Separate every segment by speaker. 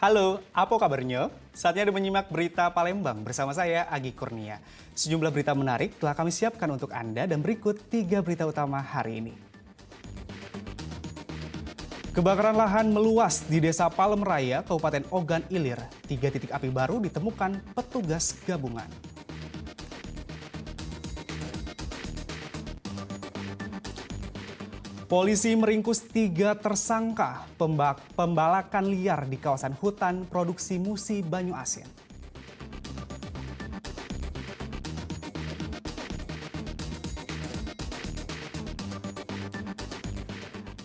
Speaker 1: Halo, apa kabarnya? Saatnya ada menyimak berita Palembang bersama saya, Agi Kurnia. Sejumlah berita menarik telah kami siapkan untuk Anda dan berikut 3 berita utama hari ini. Kebakaran lahan meluas di Desa Palem Raya, Kabupaten Ogan Ilir. 3 titik api baru ditemukan petugas gabungan. Polisi meringkus 3 tersangka pembalakan liar di kawasan hutan produksi Musi Banyu Asin.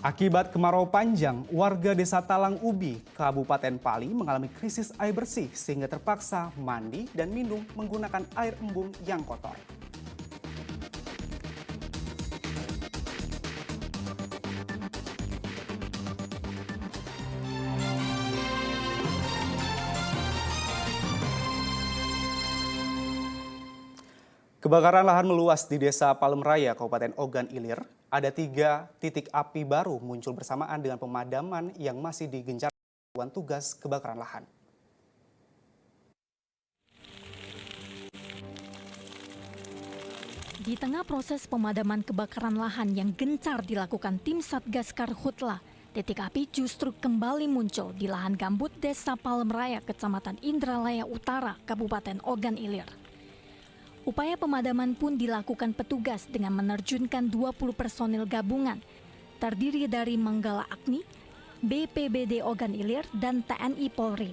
Speaker 1: Akibat kemarau panjang, warga Desa Talang Ubi, Kabupaten Pali mengalami krisis air bersih sehingga terpaksa mandi dan minum menggunakan air embung yang kotor. Kebakaran lahan meluas di Desa Palem Raya, Kabupaten Ogan Ilir. Ada 3 titik api baru muncul bersamaan dengan pemadaman yang masih digencar satuan tugas kebakaran lahan.
Speaker 2: Di tengah proses pemadaman kebakaran lahan yang gencar dilakukan tim Satgas Karhutla, titik api justru kembali muncul di lahan gambut Desa Palem Raya, Kecamatan Indralaya Utara, Kabupaten Ogan Ilir. Upaya pemadaman pun dilakukan petugas dengan menerjunkan 20 personil gabungan, terdiri dari Manggala Agni, BPBD Ogan Ilir, dan TNI Polri.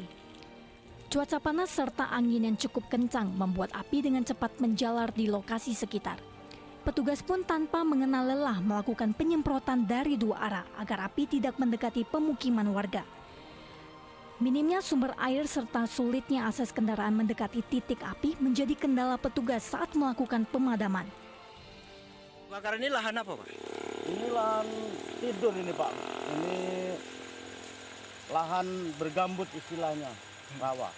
Speaker 2: Cuaca panas serta angin yang cukup kencang membuat api dengan cepat menjalar di lokasi sekitar. Petugas pun tanpa mengenal lelah melakukan penyemprotan dari 2 arah agar api tidak mendekati pemukiman warga. Minimnya sumber air serta sulitnya akses kendaraan mendekati titik api menjadi kendala petugas saat melakukan pemadaman.
Speaker 3: Kebakaran ini lahan apa, Pak?
Speaker 4: Ini lahan tidur ini, Pak. Ini lahan bergambut istilahnya, rawa.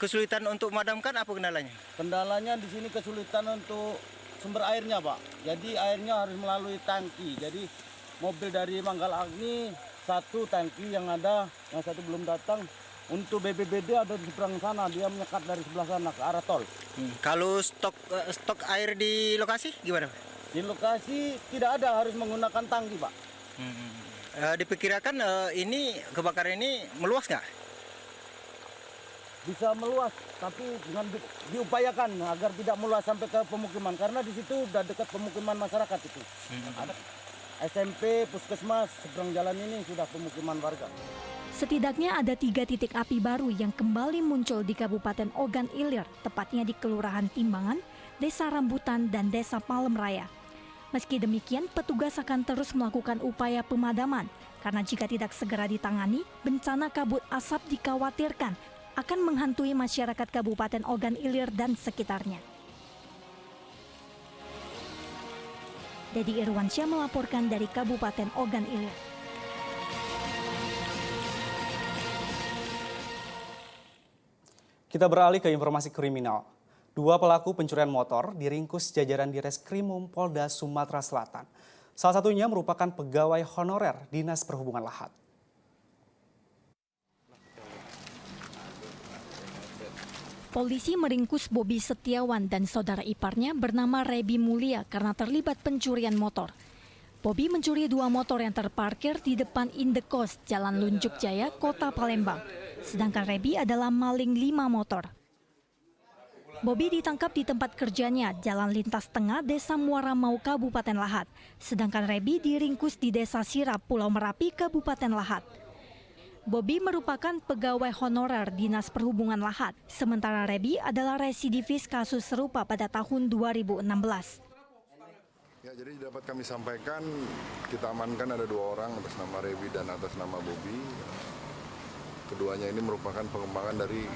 Speaker 3: Kesulitan untuk memadamkan apa kendalanya?
Speaker 4: Kendalanya di sini kesulitan untuk sumber airnya, Pak. Jadi airnya harus melalui tangki. Jadi mobil dari Manggala Agni 1 tangki yang ada, yang 1 belum datang. Untuk BPBD ada di seberang sana, dia menyekat dari sebelah sana ke arah tol.
Speaker 3: Kalau stok air di lokasi gimana, Pak?
Speaker 4: Di lokasi tidak ada, harus menggunakan tangki, Pak.
Speaker 3: Diperkirakan ini kebakaran ini meluas nggak?
Speaker 4: Bisa meluas, tapi dengan diupayakan agar tidak meluas sampai ke pemukiman, karena di situ udah dekat pemukiman masyarakat itu. Ada SMP, puskesmas, seberang jalan ini sudah pemukiman warga.
Speaker 2: Setidaknya ada 3 titik api baru yang kembali muncul di Kabupaten Ogan Ilir, tepatnya di Kelurahan Timbangan, Desa Rambutan, dan Desa Palem Raya. Meski demikian, petugas akan terus melakukan upaya pemadaman, karena jika tidak segera ditangani, bencana kabut asap dikhawatirkan akan menghantui masyarakat Kabupaten Ogan Ilir dan sekitarnya. Dedi Irwansyah melaporkan dari Kabupaten Ogan Ilir.
Speaker 1: Kita beralih ke informasi kriminal. 2 pelaku pencurian motor diringkus jajaran di Reskrimum Polda Sumatera Selatan. Salah satunya merupakan pegawai honorer Dinas Perhubungan Lahat.
Speaker 2: Polisi meringkus Bobi Setiawan dan saudara iparnya bernama Rebi Mulia karena terlibat pencurian motor. Bobi mencuri 2 motor yang terparkir di depan Indekos, Jalan Lunjuk Jaya, Kota Palembang. Sedangkan Rebi adalah maling 5 motor. Bobi ditangkap di tempat kerjanya, Jalan Lintas Tengah, Desa Muara Mau, Kabupaten Lahat. Sedangkan Rebi diringkus di Desa Sirap, Pulau Merapi, Kabupaten Lahat. Bobi merupakan pegawai honorer Dinas Perhubungan Lahat, sementara Rebi adalah residivis kasus serupa pada tahun 2016.
Speaker 5: Ya, jadi dapat kami sampaikan, kita amankan ada 2 orang atas nama Rebi dan atas nama Bobi. Keduanya ini merupakan pengembangan dari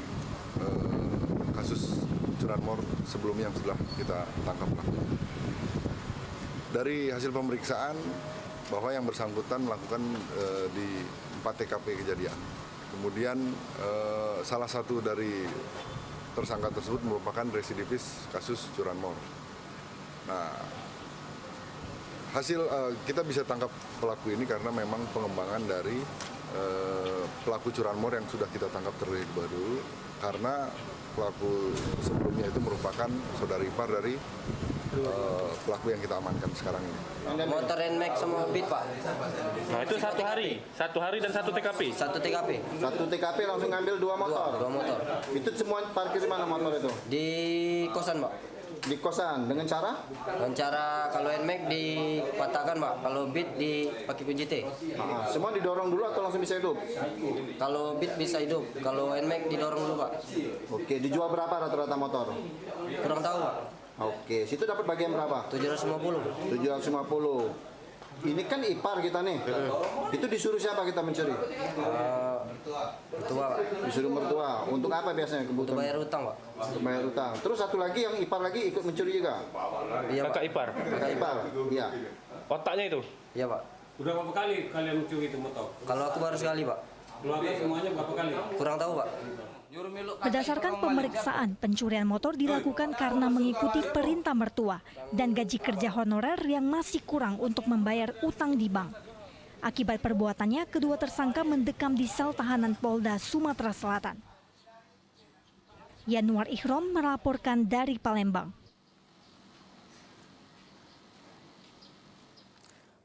Speaker 5: kasus curanmor sebelumnya yang sudah kita tangkap. Dari hasil pemeriksaan bahwa yang bersangkutan melakukan di 4 TKP kejadian. Kemudian salah satu dari tersangka tersebut merupakan residivis kasus curanmor. Nah, hasil kita bisa tangkap pelaku ini karena memang pengembangan dari pelaku curanmor yang sudah kita tangkap terlebih dahulu, karena pelaku sebelumnya itu merupakan saudara ipar dari pelaku yang kita amankan sekarang ini.
Speaker 6: Motor NMAX sama Beat, Pak.
Speaker 7: Nah itu satu hari dan satu TKP.
Speaker 6: Satu TKP.
Speaker 8: Satu TKP langsung ngambil dua motor.
Speaker 6: Dua motor.
Speaker 8: Itu semua parkir di mana motor itu?
Speaker 6: Di kosan, Pak.
Speaker 8: Di kosan. Dengan cara?
Speaker 6: Dengan cara kalau NMAX dipatahkan, Pak. Kalau Beat dipakai kunci T.
Speaker 8: Semua didorong dulu atau langsung bisa hidup?
Speaker 6: Kalau Beat bisa hidup. Kalau NMAX didorong dulu, Pak.
Speaker 8: Oke, dijual berapa rata-rata motor?
Speaker 6: Kurang tahu, Pak.
Speaker 8: Oke, situ dapat bagian berapa?
Speaker 6: 750.
Speaker 8: 750. Ini kan ipar kita nih. Itu disuruh siapa kita mencuri?
Speaker 6: Itu, Pak.
Speaker 8: Disuruh mertua. Untuk apa biasanya
Speaker 6: Untuk
Speaker 8: kebutuhan?
Speaker 6: bayar utang, Pak.
Speaker 8: Untuk bayar utang. Terus satu lagi yang ipar lagi ikut mencuri juga?
Speaker 6: Iya, Pak.
Speaker 7: Kakak ipar.
Speaker 8: Kakak ipar? Iya.
Speaker 7: Otaknya itu.
Speaker 6: Iya, Pak.
Speaker 9: Udah berapa kali kalian mencuri itu motor?
Speaker 6: Kalau aku baru sekali, Pak.
Speaker 9: Keluarga semuanya berapa kali?
Speaker 6: Kurang tahu, Pak.
Speaker 2: Berdasarkan pemeriksaan, pencurian motor dilakukan karena mengikuti perintah mertua dan gaji kerja honorer yang masih kurang untuk membayar utang di bank. Akibat perbuatannya, kedua tersangka mendekam di sel tahanan Polda Sumatera Selatan. Yanuar Ikhrom melaporkan dari Palembang.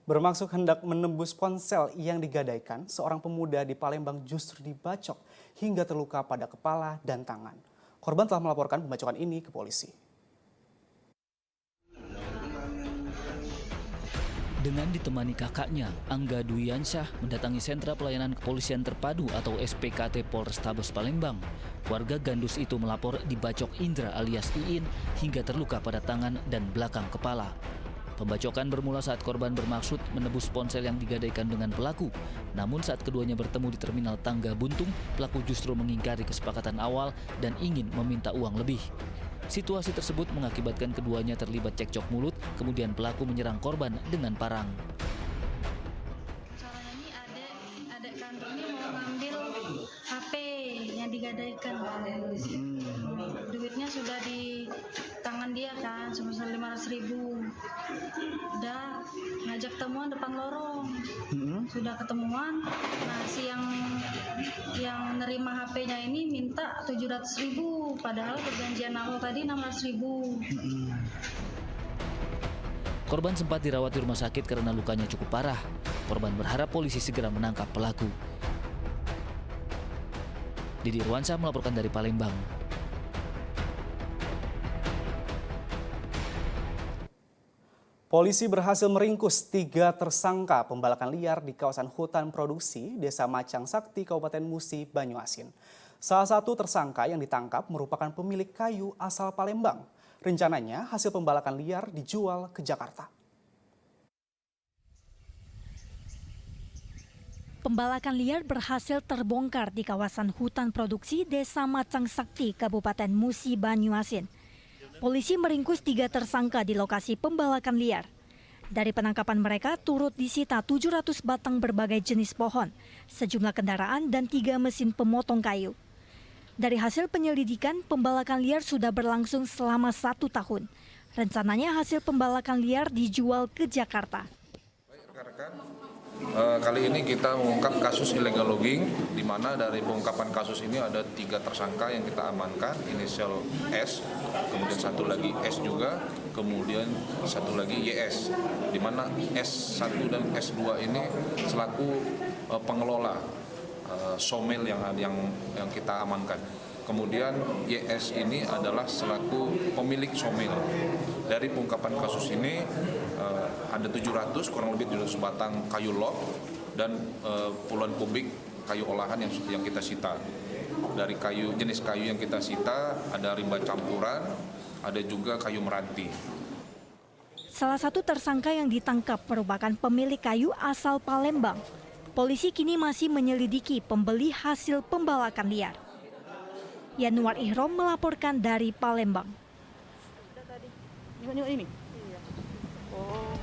Speaker 1: Bermaksud hendak menembus ponsel yang digadaikan, seorang pemuda di Palembang justru dibacok hingga terluka pada kepala dan tangan. Korban telah melaporkan pembacokan ini ke polisi.
Speaker 10: Dengan ditemani kakaknya, Angga Duyansyah mendatangi Sentra Pelayanan Kepolisian Terpadu atau SPKT Polrestabes Palembang. Warga gandus itu melapor dibacok Indra alias Iin hingga terluka pada tangan dan belakang kepala. Pembacokan bermula saat korban bermaksud menebus ponsel yang digadaikan dengan pelaku. Namun saat keduanya bertemu di terminal Tangga Buntung, pelaku justru mengingkari kesepakatan awal dan ingin meminta uang lebih. Situasi tersebut mengakibatkan keduanya terlibat cekcok mulut, kemudian pelaku menyerang korban dengan parang.
Speaker 11: Soalnya ini adik kantor ini mau ngambil HP yang digadaikan. Duitnya sudah di tangan dia kan, sebesar 500.000. Udah ngajak temuan depan lorong. Sudah ketemuan. Nah, si yang nerima HP-nya ini minta 700.000, padahal perjanjian awal tadi 600.000.
Speaker 10: Korban sempat dirawat di rumah sakit karena lukanya cukup parah. Korban berharap polisi segera menangkap pelaku. Didi Irwansyah melaporkan dari Palembang.
Speaker 1: Polisi berhasil meringkus 3 tersangka pembalakan liar di kawasan hutan produksi Desa Macang Sakti, Kabupaten Musi, Banyuasin. Salah satu tersangka yang ditangkap merupakan pemilik kayu asal Palembang. Rencananya hasil pembalakan liar dijual ke Jakarta.
Speaker 2: Pembalakan liar berhasil terbongkar di kawasan hutan produksi Desa Macang Sakti, Kabupaten Musi, Banyuasin. Polisi meringkus 3 tersangka di lokasi pembalakan liar. Dari penangkapan mereka turut disita 700 batang berbagai jenis pohon, sejumlah kendaraan dan 3 mesin pemotong kayu. Dari hasil penyelidikan, pembalakan liar sudah berlangsung selama 1 tahun. Rencananya hasil pembalakan liar dijual ke Jakarta.
Speaker 12: Kali ini kita mengungkap kasus illegal logging, di mana dari pengungkapan kasus ini ada 3 tersangka yang kita amankan, inisial S, kemudian satu lagi S juga, kemudian satu lagi YS, di mana S1 dan S2 ini selaku pengelola somel yang kita amankan. Kemudian YS ini adalah selaku pemilik somel. Dari pengungkapan kasus ini ada 700, kurang lebih 700 batang kayu log dan puluhan kubik kayu olahan yang kita sita. Dari jenis kayu yang kita sita ada rimba campuran, ada juga kayu meranti.
Speaker 2: Salah satu tersangka yang ditangkap merupakan pemilik kayu asal Palembang. Polisi kini masih menyelidiki pembeli hasil pembalakan liar. Yanuar Ikhrom melaporkan dari Palembang.
Speaker 13: Ini. Iya. Oh.